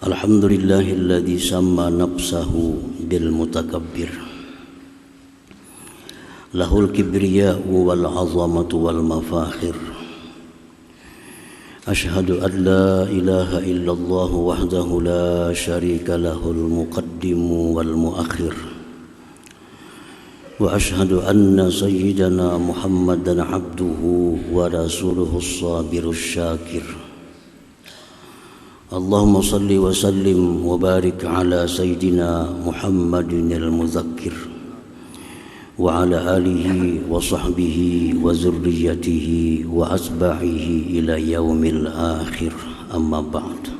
Alhamdulillahilladzi samma nafsahu bil mutakabbir. Lahul kibriya'u wal 'azamatu wal mafakhir. Ashhadu an la ilaha illallah wahdahu la syarika lahul muqaddimu wal muakhir. Wa ashhadu anna sayyidana Muhammadan 'abduhu wa rasuluhu as-sabirus syakir. Allahumma salli wa sallim wa barik ala sayyidina Muhammadin al-muzakkir wa ala alihi wa sahbihi wa zurriyatihi wa asbahihi ila yaumil akhir, amma ba'd.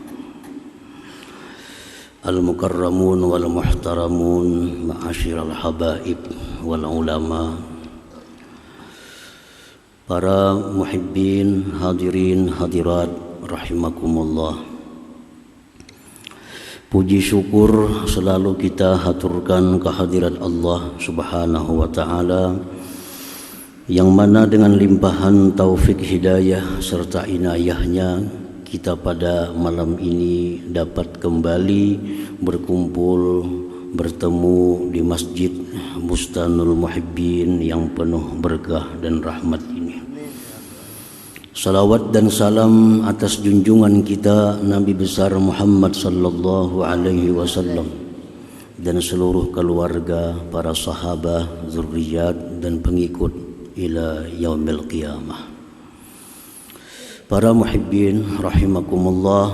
Al-mukarramun wal muhtaramun ma'asyiral habaib wal ulama, para muhibbin, hadirin hadirat rahimakumullah. Puji syukur selalu kita haturkan kehadirat Allah Subhanahu wa ta'ala, yang mana dengan limpahan taufik hidayah serta inayahnya kita pada malam ini dapat kembali berkumpul bertemu di Masjid Bustanul Muhibbin yang penuh berkah dan rahmat ini. Salawat dan salam atas junjungan kita Nabi besar Muhammad sallallahu alaihi wasallam dan seluruh keluarga, para sahabat, zurriyat dan pengikut ila yaumil qiyamah. Para muhibbin rahimakumullah,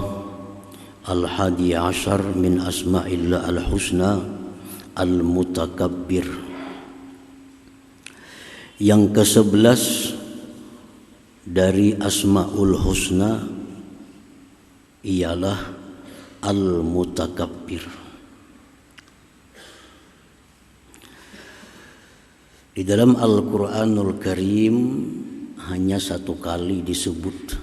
al-hadi ashar min asma'illah al-husna al-mutakabbir. Yang ke-11 dari Asmaul Husna ialah Al-Mutakabbir. Di dalam Al-Quranul Karim hanya satu kali disebut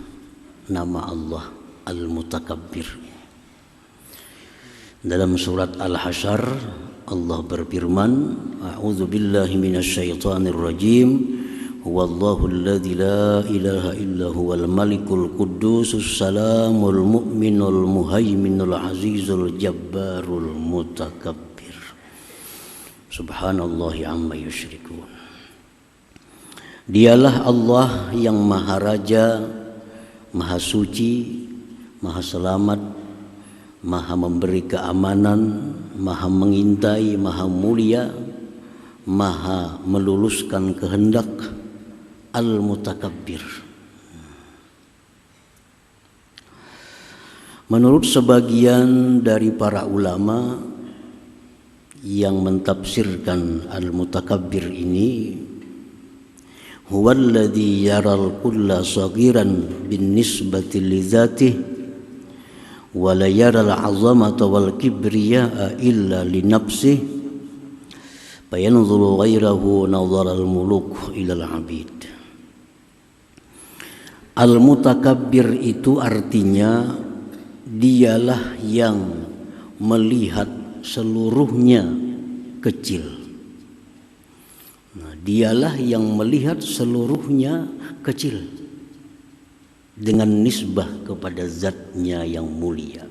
nama Allah Al-Mutakabbir. Dalam surat Al-Hasyr Allah berfirman, A'udzu billahi minasyaitonir rajim. Huwallahu alladzi la ilaha illa huwal malikul quddusus salamul mu'minul muhaiminul azizul jabbarul mutakabbir. Subhanallahi amma yusyrikun. Dialah Allah yang maha raja, maha suci, maha selamat, maha memberi keamanan, maha mengintai, maha mulia, maha meluluskan kehendak. Al-Mutakabbir. Menurut sebagian dari para ulama yang mentafsirkan Al-Mutakabbir ini, huwallazi yaral kulla saghiran bin nisbati li dzatihi wa la yaral 'azamata wal kibriya illa li nafsihi fayanzuru ghairahu nadhara al-muluk ila al-'abid. Al-Mutakabbir itu artinya dialah yang melihat seluruhnya kecil. Nah, dialah yang melihat seluruhnya kecil dengan nisbah kepada zatnya yang mulia.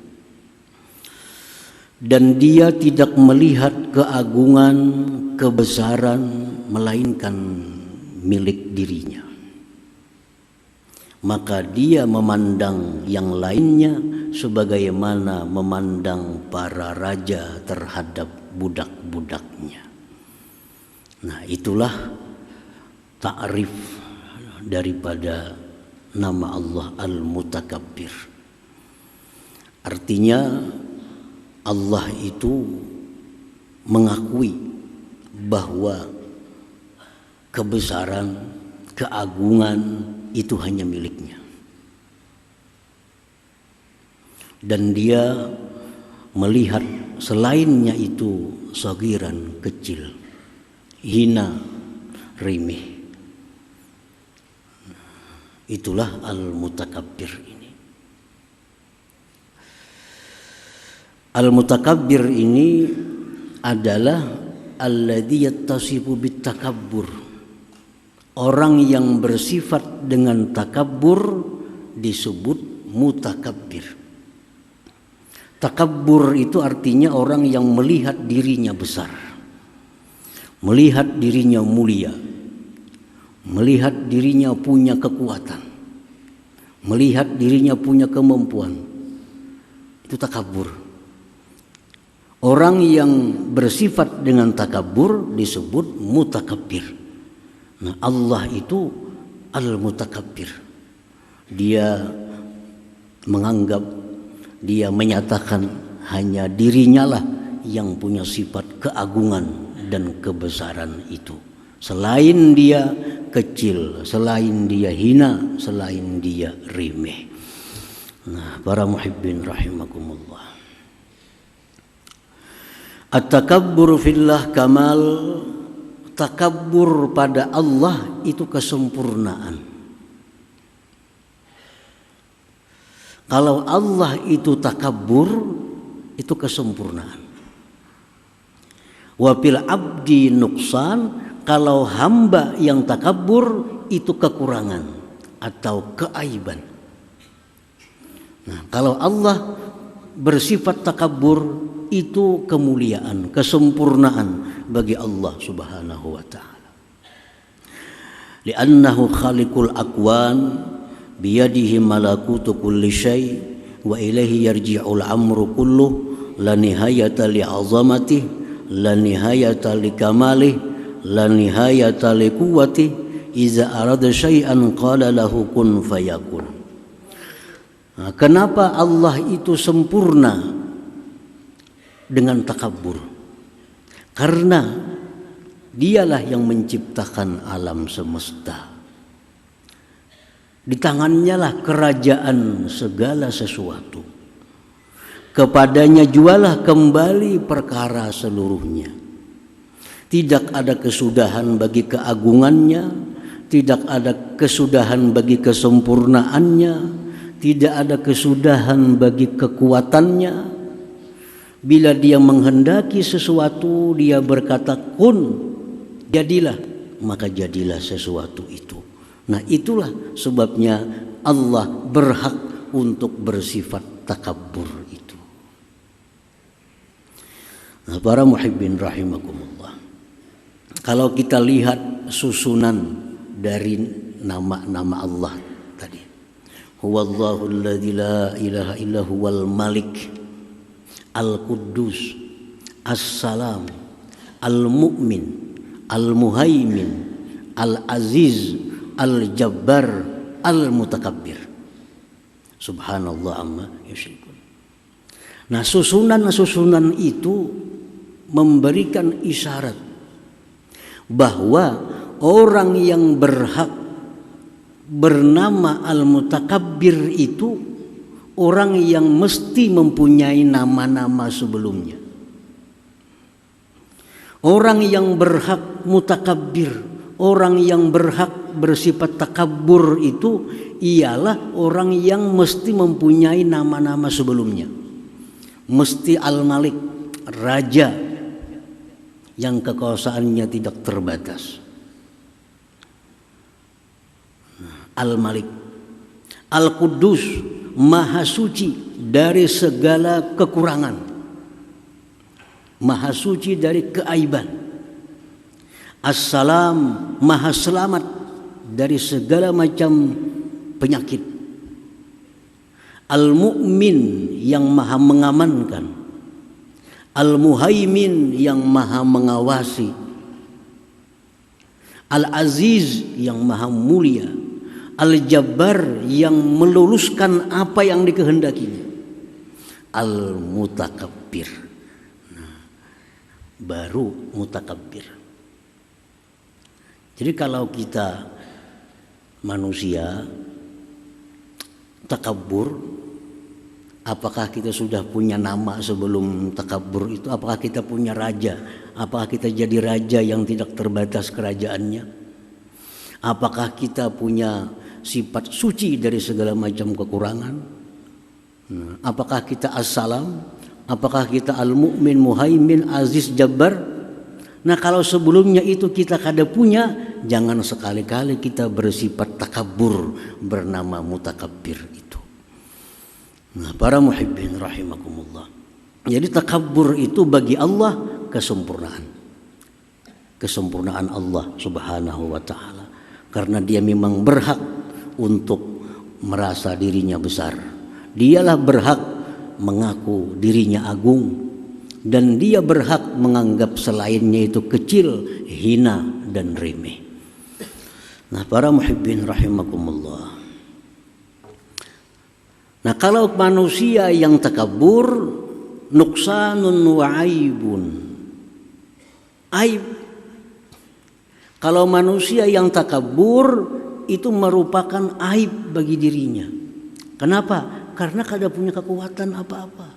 Dan dia tidak melihat keagungan, kebesaran, melainkan milik dirinya. Maka dia memandang yang lainnya sebagaimana memandang para raja terhadap budak-budaknya. Nah, itulah ta'rif daripada nama Allah Al-Mutakabbir. Artinya Allah itu mengakui bahwa kebesaran, keagungan itu hanya miliknya, dan dia melihat selainnya itu sagiran, kecil, hina, remeh. Itulah Al-Mutakabbir ini. Al-Mutakabbir ini adalah alladzi yattasifu bitakabbur. Orang yang bersifat dengan takabbur disebut mutakabbir. Takabbur itu artinya orang yang melihat dirinya besar, melihat dirinya mulia, melihat dirinya punya kekuatan, melihat dirinya punya kemampuan. Itu takabbur. Orang yang bersifat dengan takabbur disebut mutakabbir. Nah, Allah itu al-mutakabbir. Dia menganggap, dia menyatakan hanya dirinya lah yang punya sifat keagungan dan kebesaran itu. Selain dia kecil, selain dia hina, selain dia remeh. Nah, para muhibbin rahimakumullah. At-takabbur fillah kamal. Takabbur pada Allah itu kesempurnaan. Kalau Allah itu takabbur, itu kesempurnaan. Wa fil abdi nuqsan, kalau hamba yang takabbur itu kekurangan atau keaiban. Nah, kalau Allah bersifat takabbur itu kemuliaan, kesempurnaan bagi Allah Subhanahu wa taala. Li'annahu khaliqul akwan biyadihi malakutu kulli syai wa ilaihi yarji'ul amru kulluh la nihayata li'azamatihi la nihayata likamalih la nihayata liquwwatih iza arada syai'an qala lahu kun fayakun. Nah, kenapa Allah itu sempurna dengan takabbur? Karena dialah yang menciptakan alam semesta. Di tangannya lah kerajaan segala sesuatu. Kepadanya jualah kembali perkara seluruhnya. Tidak ada kesudahan bagi keagungannya, tidak ada kesudahan bagi kesempurnaannya, tidak ada kesudahan bagi kekuatannya. Bila dia menghendaki sesuatu, dia berkata kun, jadilah, maka jadilah sesuatu itu. Nah, itulah sebabnya Allah berhak untuk bersifat takabbur itu. Nah, para muhibbin rahimakumullah, kalau kita lihat susunan dari nama-nama Allah tadi, huwallahu alladzi la ilaha illa huwal malik Al-Quddus, As-Salam, Al-Mu'min, Al-Muhaimin, Al-Aziz, Al-Jabbar, Al-Mutakabbir. Subhanallah amma yusyrikun. Nah, susunan-susunan itu memberikan isyarat bahwa orang yang berhak bernama Al-Mutakabbir itu orang yang mesti mempunyai nama-nama sebelumnya. Orang yang berhak mutakabbir, orang yang berhak bersifat takabbur itu ialah orang yang mesti mempunyai nama-nama sebelumnya. Mesti Al-Malik, raja yang kekuasaannya tidak terbatas. Al-Malik, Al-Quddus, Maha suci dari segala kekurangan, Maha suci dari keaiban. As-Salam, Maha selamat dari segala macam penyakit. Al-Mu'min, yang Maha mengamankan. Al-Muhaimin, yang Maha mengawasi. Al-Aziz, yang Maha mulia. Al-Jabbar, yang meluluskan apa yang dikehendakinya. Al-Mutakabbir. Nah, baru mutakabbir. Jadi kalau kita manusia takabbur, apakah kita sudah punya nama sebelum takabbur itu? Apakah kita punya raja? Apakah kita jadi raja yang tidak terbatas kerajaannya? Apakah kita punya sifat suci dari segala macam kekurangan? Apakah kita As-Salam? Apakah kita Al-Mu'min, Muhaimin, Aziz, Jabbar? Nah, kalau sebelumnya itu kita kada punya, jangan sekali-kali kita bersifat takabbur bernama mutakabbir itu. Nah, para muhibbin rahimakumullah. Jadi takabbur itu bagi Allah kesempurnaan. Kesempurnaan Allah Subhanahu wa taala. Karena dia memang berhak untuk merasa dirinya besar. Dialah berhak mengaku dirinya agung, dan dia berhak menganggap selainnya itu kecil, hina dan remeh. Nah, para muhibbin rahimakumullah. Nah, kalau manusia yang takabur, nuksanun wa aibun. Aib. Kalau manusia yang takabur itu merupakan aib bagi dirinya. Kenapa? Karena kada punya kekuatan apa-apa.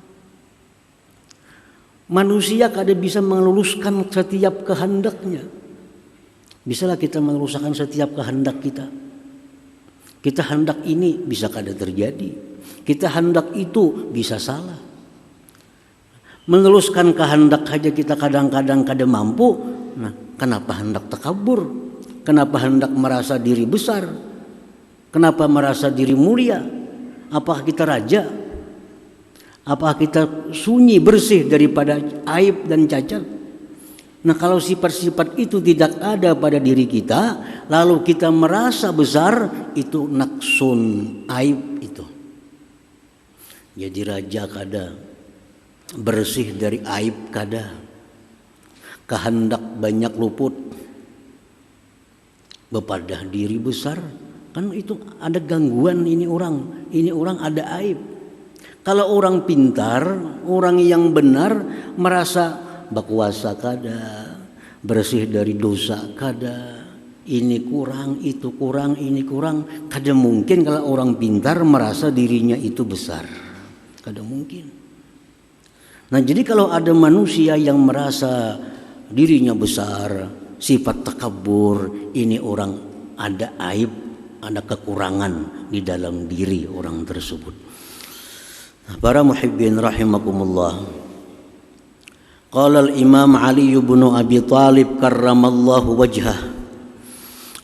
Manusia kada bisa meluluskan setiap kehendaknya. Bisalah kita meluluskan setiap kehendak kita. Kita hendak ini bisa kada terjadi. Kita hendak itu bisa salah. Meneruskan kehendak saja kita kadang-kadang kada mampu. Nah, kenapa hendak takabur? Kenapa hendak merasa diri besar? Kenapa merasa diri mulia? Apakah kita raja? Apakah kita sunyi bersih daripada aib dan cacat? Nah, kalau sifat-sifat itu tidak ada pada diri kita, lalu kita merasa besar, itu naksun, aib itu. Jadi raja kada, bersih dari aib kada, kehendak banyak luput, bepadah diri besar, kan itu ada gangguan. Ini orang ada aib. Kalau orang pintar, orang yang benar, merasa berkuasa kada, bersih dari dosa kada, ini kurang, itu kurang, ini kurang. Kada mungkin kalau orang pintar merasa dirinya itu besar, kada mungkin. Nah, jadi kalau ada manusia yang merasa dirinya besar, sifat takabur, ini orang ada aib, ada kekurangan di dalam diri orang tersebut. Nah, para muhibbin rahimakumullah. Qala al-Imam Ali bin Abi Thalib karramallahu wajhah,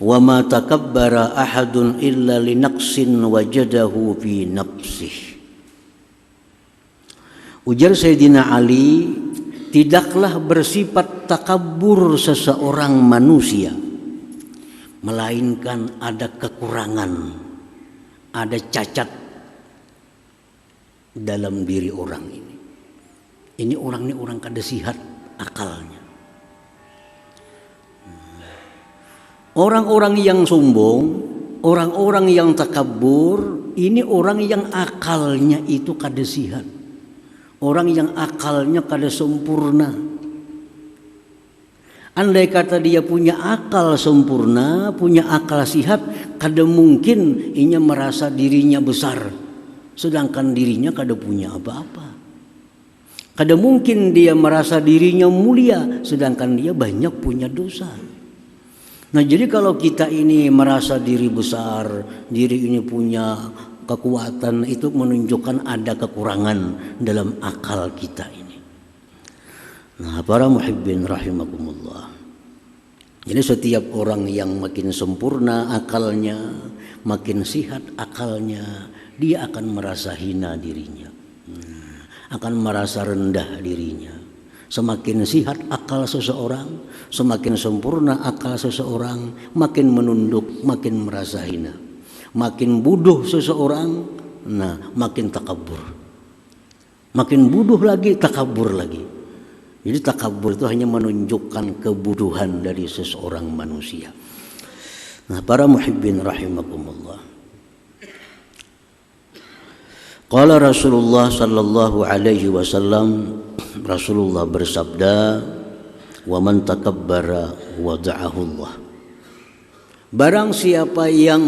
wa ma takabbara ahadun illa li naqsin wajadahu fi nafsihi. Ujar Sayyidina Ali, tidaklah bersifat takabur seseorang manusia, melainkan ada kekurangan, ada cacat dalam diri orang ini. Ini orang kada sihat akalnya. Orang-orang yang sombong, orang-orang yang takabur, ini orang yang akalnya itu kada sihat. Orang yang akalnya kada sempurna. Andai kata dia punya akal sempurna, punya akal sihat, kada mungkin inya merasa dirinya besar, sedangkan dirinya kada punya apa-apa. Kada mungkin dia merasa dirinya mulia, sedangkan dia banyak punya dosa. Nah, jadi kalau kita ini merasa diri besar, diri ini punya kekuatan, itu menunjukkan ada kekurangan dalam akal kita ini. Nah, para muhibbin rahimakumullah. Jadi setiap orang yang makin sempurna akalnya, makin sihat akalnya, dia akan merasa hina dirinya, akan merasa rendah dirinya. Semakin sihat akal seseorang, semakin sempurna akal seseorang, makin menunduk, makin merasa hina. Makin bodoh seseorang, nah makin takabur. Makin bodoh lagi, takabur lagi. Jadi takabur itu hanya menunjukkan kebodohan dari seseorang manusia. Nah, para muhibbin rahimakumullah. Qala Rasulullah sallallahu alaihi wasallam, Rasulullah bersabda, "Wa man takabbara wada'ahu Allah." Barang siapa yang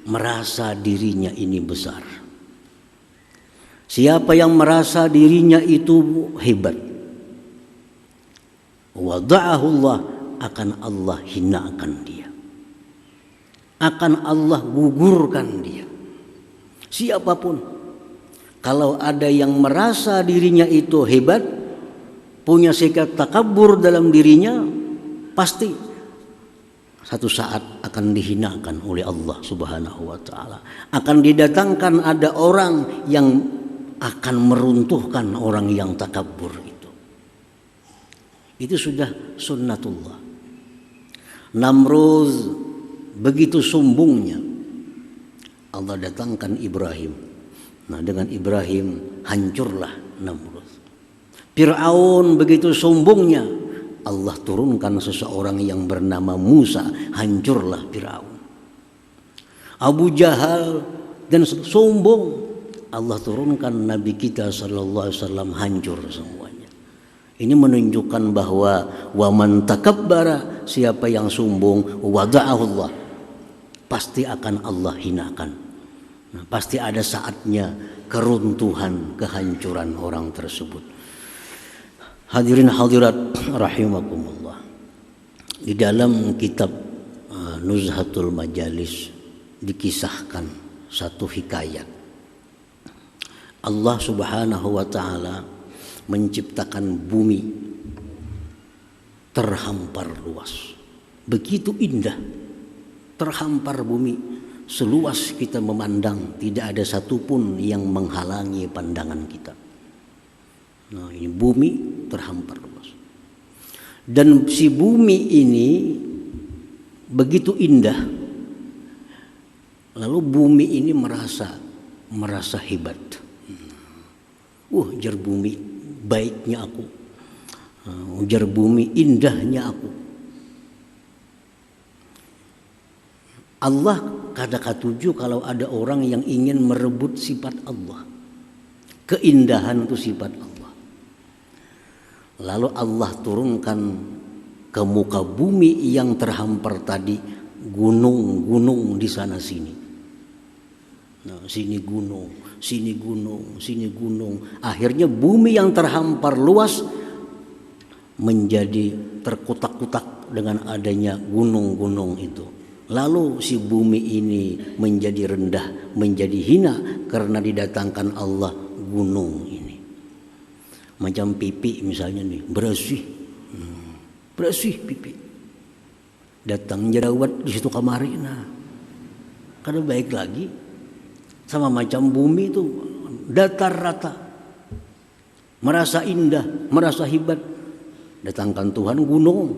merasa dirinya ini besar, siapa yang merasa dirinya itu hebat, wada'ahu Allah, akan Allah hinakan dia, akan Allah gugurkan dia. Siapapun, kalau ada yang merasa dirinya itu hebat, punya sikap takabur dalam dirinya, pasti satu saat akan dihinakan oleh Allah Subhanahu wa taala. Akan didatangkan ada orang yang akan meruntuhkan orang yang takabur itu. Itu sudah sunnatullah. Namrud begitu sombongnya, Allah datangkan Ibrahim. Nah, dengan Ibrahim hancurlah Namrud. Fir'aun begitu sombongnya, Allah turunkan seseorang yang bernama Musa, hancurlah Fir'aun. Abu Jahal dan sombong, Allah turunkan Nabi kita sallallahu alaihi wasallam, hancur semuanya. Ini menunjukkan bahwa wa man takabbara, siapa yang sombong, wada'ahu Allah, pasti akan Allah hinakan. Nah, pasti ada saatnya keruntuhan, kehancuran orang tersebut. Hadirin hadirat rahimakumullah. Di dalam kitab Nuzhatul Majalis dikisahkan satu hikayat. Allah Subhanahu wa taala menciptakan bumi terhampar luas. Begitu indah, terhampar bumi, seluas kita memandang tidak ada satupun yang menghalangi pandangan kita. Nah, ini bumi terhampar luas. Dan si bumi ini begitu indah. Lalu bumi ini merasa hebat. Ujar bumi, baiknya aku. Ujar bumi, indahnya aku. Allah kata-katuju kalau ada orang yang ingin merebut sifat Allah. Keindahan itu sifat Allah. Lalu Allah turunkan ke muka bumi yang terhampar tadi gunung-gunung di sana sini. Nah, sini gunung, sini gunung, sini gunung. Akhirnya bumi yang terhampar luas menjadi terkutak-kutak dengan adanya gunung-gunung itu. Lalu si bumi ini menjadi rendah, menjadi hina karena didatangkan Allah gunung ini. Macam pipi misalnya nih, bersih pipi. Datang jerawat di situ kamari, nah kada baik lagi. Sama macam bumi itu datar rata, merasa indah, merasa hebat. Datangkan Tuhan gunung.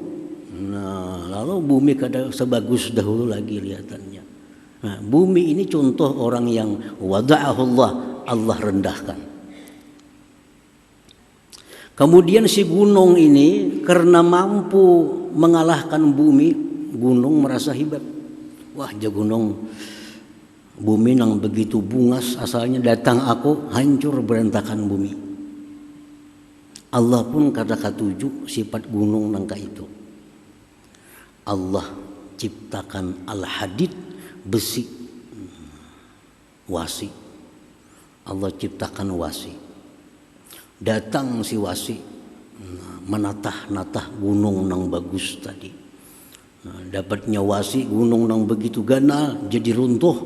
Nah, lalu bumi kada sebagus dahulu lagi lihatannya. Nah, bumi ini contoh orang yang wada'ahullah, Allah rendahkan. Kemudian si gunung ini karena mampu mengalahkan bumi, gunung merasa hebat. Wah, gunung, bumi nang begitu bungas asalnya, datang aku hancur berantakan bumi. Allah pun kata-katuju sifat gunung nangka itu. Allah ciptakan al-hadid, besi, wasi. Allah ciptakan wasi. Datang si wasi, menatah-natah gunung nang bagus tadi. Nah, dapatnya wasi gunung nang begitu ganal jadi runtuh.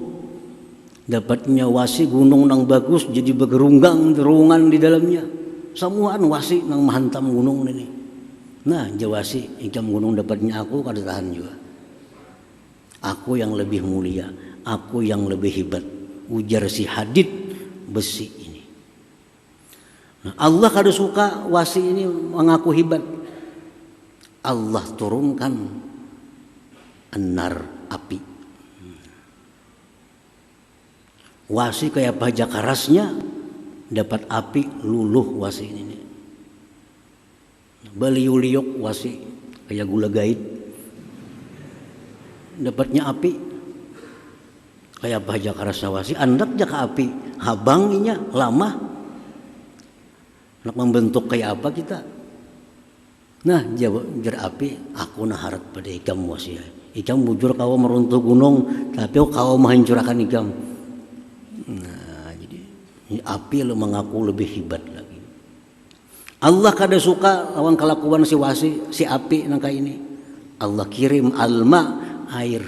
Dapatnya wasi gunung nang bagus jadi begerunggang terungan di dalamnya. Semuaan wasi nang menghantam gunung ini. Nah, jawasi ikam gunung dapatnya aku kada tahan juga. Aku yang lebih mulia, aku yang lebih hebat. Ujar si hadid besi ini. Nah, Allah kada suka wasi ini mengaku hebat. Allah turunkan anar, api. Wasi kayak pajak karasnya dapat api, luluh wasi ini. Baliuliuk wasi kayak gula gaib, dapatnya api kayak pajak karasnya wasi, andak jaka api, habanginya lama. Nak membentuk kayak apa kita? Nah, jar api, aku naharat pada ikam wasi. Ikam bujur kau meruntuh gunung, tapi kau menghancurkan ikam. Nah, jadi api lo mengaku lebih hebat lagi. Allah kada suka lawan kelakuan si wasi, si api nangka ini. Allah kirim alma, air.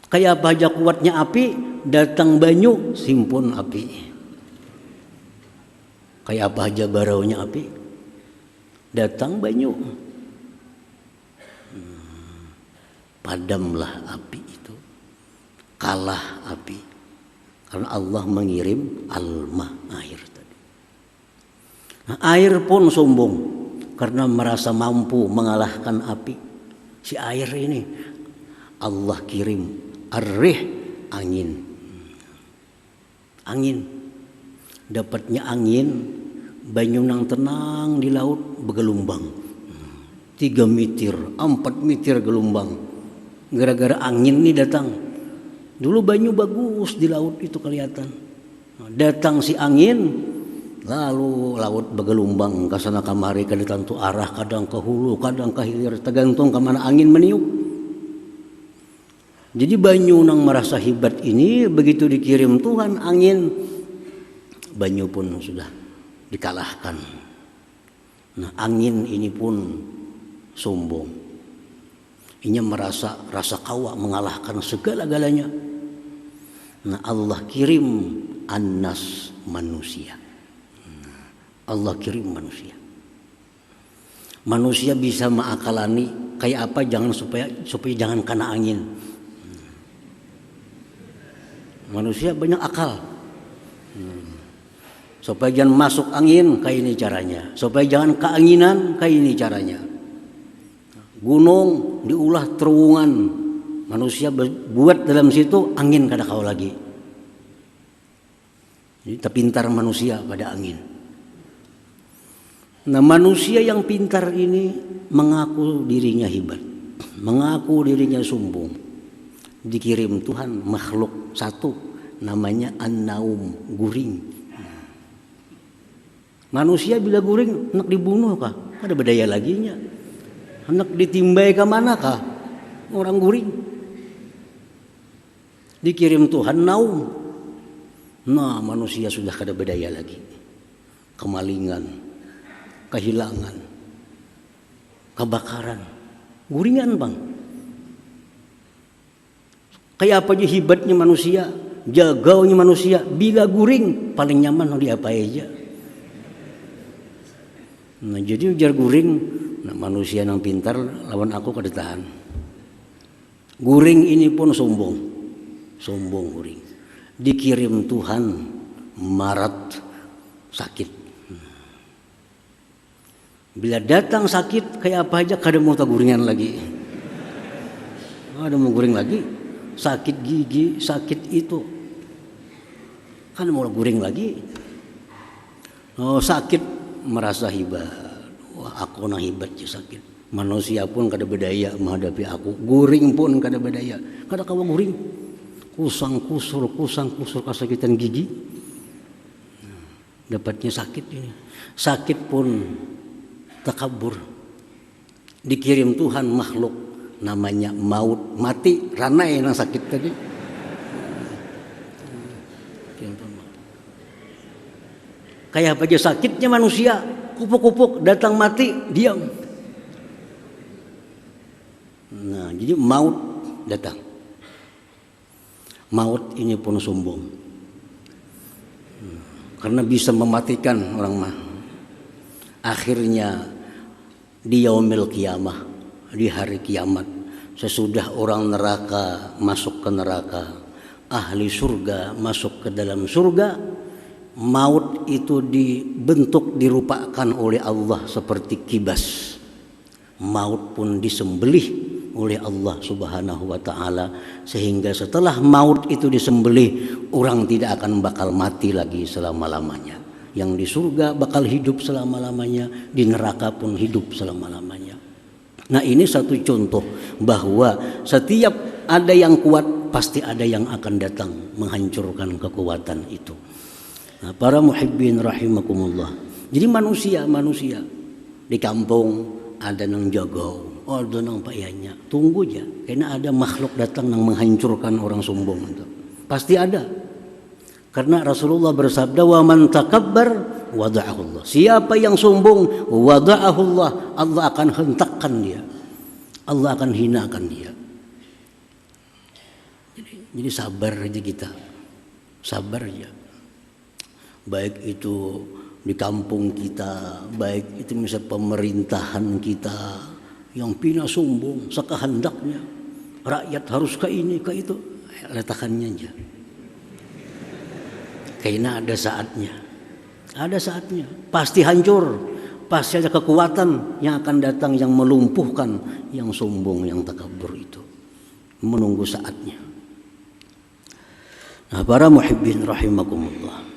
Kayak apa aja kuatnya api, datang banyu, simpun api. Kayak apa aja baraunya api, datang banyu. padamlah api itu, kalah api, karena Allah mengirim alma, air tadi. Nah, air pun sombong karena merasa mampu mengalahkan api. Si air ini Allah kirim ar-rih, angin. Angin, dapatnya angin, banyu nang tenang di laut bergelombang 3 meter, 4 meter gelombang. Gara-gara angin ini datang. Dulu banyu bagus di laut itu kelihatan. Datang si angin, lalu laut bergelombang kesana kemari, kadang tuh arah, kadang ke hulu, kadang ke hilir, tergantung kemana angin meniup. Jadi banyu nang merasa hebat ini begitu dikirim Tuhan angin, banyu pun sudah dikalahkan. Nah, angin ini pun sombong. Ini merasa rasa kawa mengalahkan segala-galanya. Nah, Allah kirim An-Nas, manusia. Allah kirim manusia. Manusia bisa mengakalani kayak apa, jangan supaya jangan kena angin. Manusia banyak akal. Supaya jangan masuk angin, kayak ini caranya. Supaya jangan keanginan, kayak ini caranya. Gunung diulah terowongan, manusia buat dalam situ angin kada kau lagi. Jadi terpintar manusia pada angin. Nah, manusia yang pintar ini mengaku dirinya hebat, mengaku dirinya sombong. Dikirim Tuhan makhluk satu, namanya An-Naum, guring. Manusia bila guring hendak dibunuh kah? Ada berdaya laginya. Hendak ditimbai ke mana kah? Orang guring. Dikirim Tuhan Naum. Nah, manusia sudah kada berdaya lagi. Kemalingan, kehilangan, kebakaran, guringan bang. Kayak apa aja hebatnya manusia, jagaunya manusia. Bila guring paling nyaman di apa aja. Nah, jadi ujar guring, nah, manusia yang pintar lawan aku kada tahan. Guring ini pun sombong, sombong guring. Dikirim Tuhan marat, sakit. Bila datang sakit kayak apa aja kada mau tak guringan lagi. Ada mau guring lagi. Sakit gigi, sakit itu, kan mau guring lagi. Oh, sakit merasa hebat. Wah, aku nah hebat je sakit. Manusia pun kada berdaya menghadapi aku. Guring pun kada berdaya. Kada kawa guring. Kusang kusur kesakitan gigi. Dapatnya sakit ini. Sakit pun takabur. Dikirim Tuhan makhluk namanya maut, mati, ranai yang sakit tadi. Kayak apa aja sakitnya manusia, kupuk-kupuk datang mati, diam. Nah, jadi maut datang. Maut ini pun sombong. Karena bisa mematikan orang mah. Akhirnya di yaumil qiyamah, di hari kiamat, sesudah orang neraka masuk ke neraka, ahli surga masuk ke dalam surga, maut itu dibentuk dirupakan oleh Allah seperti kibas. Maut pun disembelih oleh Allah Subhanahu wa taala, sehingga setelah maut itu disembelih, orang tidak akan bakal mati lagi selama-lamanya. Yang di surga bakal hidup selama-lamanya, di neraka pun hidup selama-lamanya. Nah, ini satu contoh bahwa setiap ada yang kuat pasti ada yang akan datang menghancurkan kekuatan itu. Nah, para muhibbin rahimakumullah. Jadi manusia di kampung ada nang jago, ada nang payahnya. Tunggu aja, karena ada makhluk datang nang menghancurkan orang sombong itu. Pasti ada. Karena Rasulullah bersabda, wa man takabbar wada'ahullah. Siapa yang sombong, wada'ahullah, Allah akan hentakkan dia. Allah akan hinakan dia. Jadi sabar aja kita. Sabar aja. Baik itu di kampung kita, baik itu misalnya pemerintahan kita yang pina sombong sekahendaknya. rakyat harus ke ini, ke itu. Letakkannya aja. Kayaknya ada saatnya. Ada saatnya. Pasti hancur. Pasti ada kekuatan yang akan datang yang melumpuhkan yang sombong, yang takabur itu. Menunggu saatnya. Nah, para muhibbin rahimakumullah.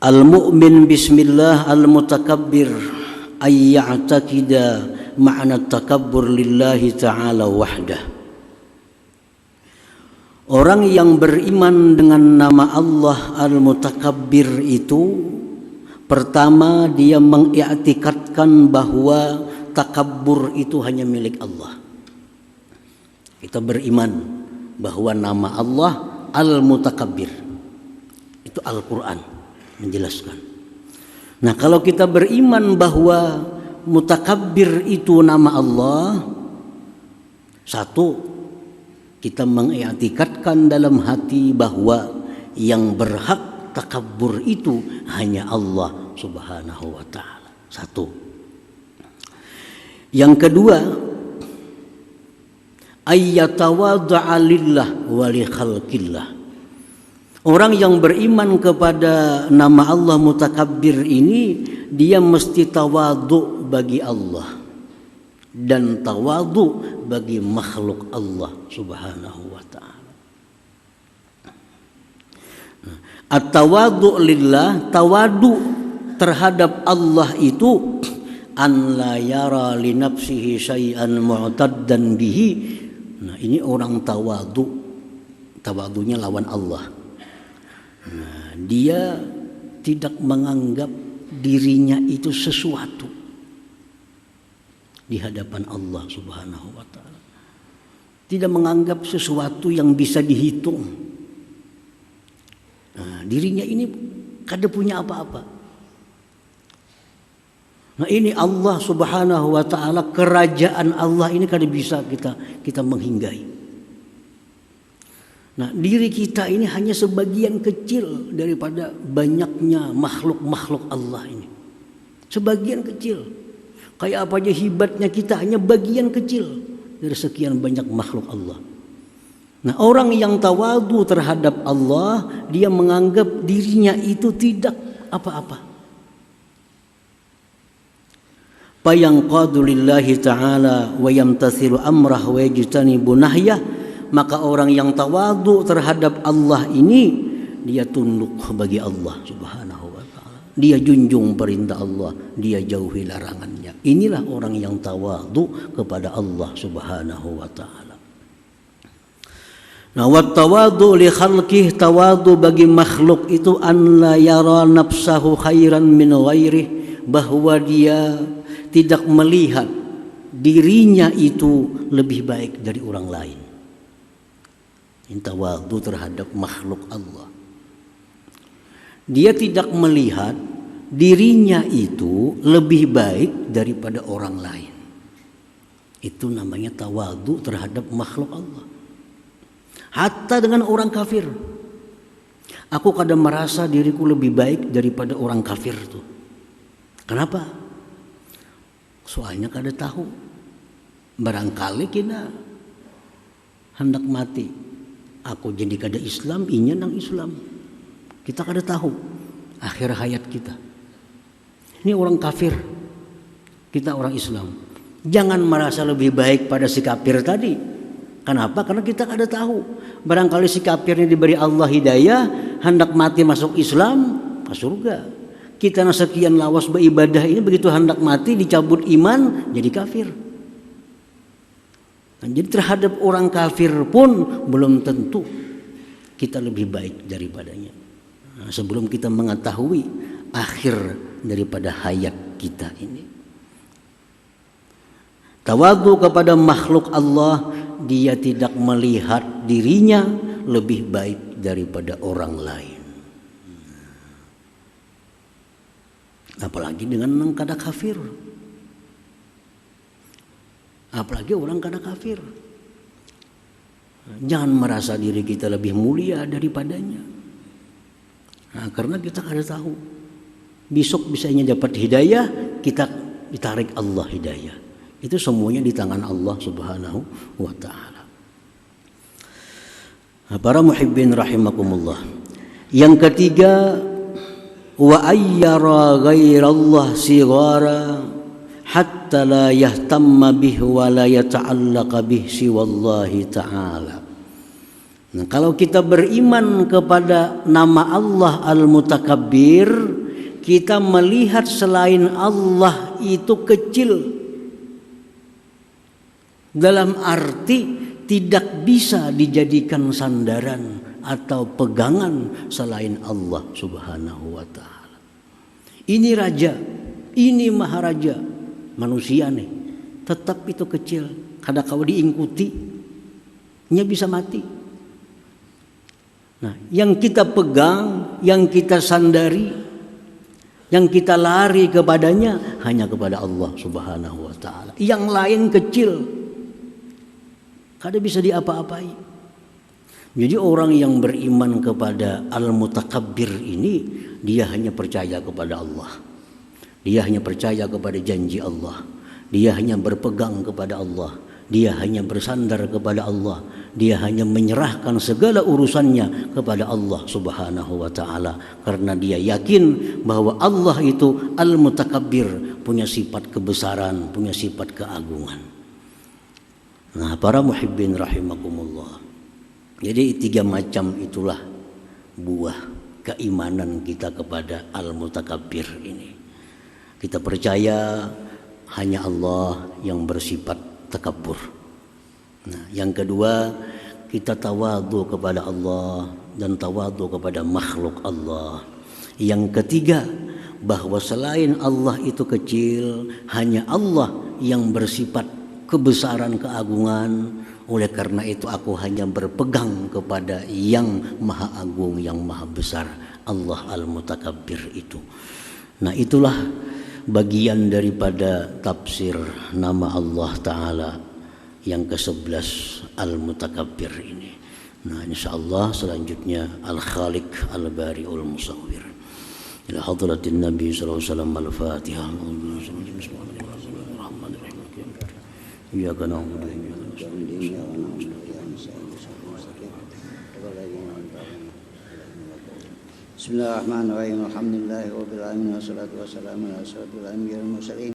Al-mu'min bismillah al-mutakabbir ay ya'taqida ma'na takabbur lillahi ta'ala wahdah. Orang yang beriman dengan nama Allah al-mutakabbir itu, pertama dia mengiktikadkan bahwa takabbur itu hanya milik Allah. Kita beriman bahwa nama Allah al-mutakabbir. Itu Al-Quran menjelaskan. Nah, kalau kita beriman bahwa mutakabbir itu nama Allah, satu, kita mengiktikadkan dalam hati bahwa yang berhak takabbur itu hanya Allah Subhanahu wa ta'ala. Satu. Yang kedua, ayyatawadda'a lillah wa li khalqillah. Orang yang beriman kepada nama Allah mutakabbir ini, dia mesti tawadhu bagi Allah dan tawadhu bagi makhluk Allah Subhanahu wa ta'ala. At-tawadhu lillah, tawadhu terhadap Allah itu an la yara li nafsihi syai'an mu'taddan bihi. Nah, ini orang tawadhu. Tawadhunya lawan Allah. Nah, dia tidak menganggap dirinya itu sesuatu di hadapan Allah Subhanahu wa ta'ala. Tidak menganggap sesuatu yang bisa dihitung. Nah, dirinya ini kada punya apa-apa. Nah, ini Allah Subhanahu wa ta'ala, kerajaan Allah ini kada bisa kita menghinggai. Nah, diri kita ini hanya sebagian kecil daripada banyaknya makhluk-makhluk Allah ini. Sebagian kecil. Kayak apa aja hebatnya kita, hanya bagian kecil dari sekian banyak makhluk Allah. Nah, orang yang tawadhu terhadap Allah, dia menganggap dirinya itu tidak apa-apa. Fayanqadu lillahi ta'ala wa yamtathilu amrah wa yajtanibu nahyah. Maka orang yang tawadhu terhadap Allah ini, dia tunduk bagi Allah Subhanahu wa ta'ala. Dia junjung perintah Allah, dia jauhi larangannya. Inilah orang yang tawadhu kepada Allah Subhanahu wa ta'ala. Nah, wa tawadhu li khalqih, tawadhu bagi makhluk itu an la yara nafsahu khairan min ghairih, bahwa dia tidak melihat dirinya itu lebih baik dari orang lain. Tawadhu terhadap makhluk Allah. Dia tidak melihat dirinya itu lebih baik daripada orang lain. Itu namanya tawadhu terhadap makhluk Allah. Hatta dengan orang kafir. Aku kadang merasa diriku lebih baik daripada orang kafir tuh. Kenapa? Soalnya kada tahu. Barangkali kita hendak mati. Aku jadi kada Islam, inya nang Islam. Kita kada tahu akhir hayat kita. Ini orang kafir, kita orang Islam. Jangan merasa lebih baik pada si kafir tadi. Kenapa? Karena kita kada tahu. Barangkali si kafir ini diberi Allah hidayah, hendak mati masuk Islam, ke surga. Kita yang sekian lawas beribadah ini, begitu hendak mati dicabut iman, jadi kafir. Nah, jadi terhadap orang kafir pun belum tentu kita lebih baik daripadanya. Nah, sebelum kita mengetahui akhir daripada hayat kita ini. Tawadhu kepada makhluk Allah, dia tidak melihat dirinya lebih baik daripada orang lain. Apalagi dengan orang kada kafir. Apalagi orang kada kafir. Jangan merasa diri kita lebih mulia daripadanya. Nah, karena kita kada tahu. Besok bisanya dapat hidayah, kita ditarik Allah hidayah. Itu semuanya di tangan Allah Subhanahu wa taala. Para muhibbin rahimakumullah. Yang ketiga, wa ayyara ghairallah sigara hatta la yahtamma bih wa la yata'allaqa bih siwallahi ta'ala. Nah, kalau kita beriman kepada nama Allah Al-Mutakabbir, kita melihat selain Allah itu kecil. Dalam arti tidak bisa dijadikan sandaran atau pegangan selain Allah Subhanahu wa taala. Ini raja, ini maharaja, manusia nih, tetap itu kecil. Kadang kalau diingkuti, nya bisa mati. Nah, yang kita pegang, yang kita sandari, yang kita lari kepadanya hanya kepada Allah Subhanahu wa taala. Yang lain kecil, kada bisa diapa-apai. Jadi orang yang beriman kepada Al-Mutakabbir ini, dia hanya percaya kepada Allah. Dia hanya percaya kepada janji Allah. Dia hanya berpegang kepada Allah. Dia hanya bersandar kepada Allah. Dia hanya menyerahkan segala urusannya kepada Allah Subhanahu wa taala, karena dia yakin bahwa Allah itu Al-Mutakabbir, punya sifat kebesaran, punya sifat keagungan. Nah, para muhibbin rahimakumullah. Jadi 3 macam itulah buah keimanan kita kepada Al-Mutakabbir ini. Kita percaya hanya Allah yang bersifat takabur. Nah, yang kedua, kita tawadhu kepada Allah dan tawadhu kepada makhluk Allah. Yang ketiga, bahwa selain Allah itu kecil, hanya Allah yang bersifat kebesaran, keagungan. Oleh karena itu aku hanya berpegang kepada yang maha agung, yang maha besar, Allah Al-Mutakabbir itu. Nah, itulah bagian daripada tafsir nama Allah Ta'ala yang ke-11 Al-Mutakabbir ini. Nah, insyaallah selanjutnya Al-Khaliq Al-Bari'ul Musawwir. Ila hadratin Nabi sallallahu alaihi wasallam. Al-Fatihah. Bismillahirrahmanirrahim. Iyyaka na'budu wa iyyaka nasta'in. Bismillahirrahmanirrahim. Alhamdulillahirabbil alamin wassalatu wassalamu ala asyrofil anbiya'i wal mursalin.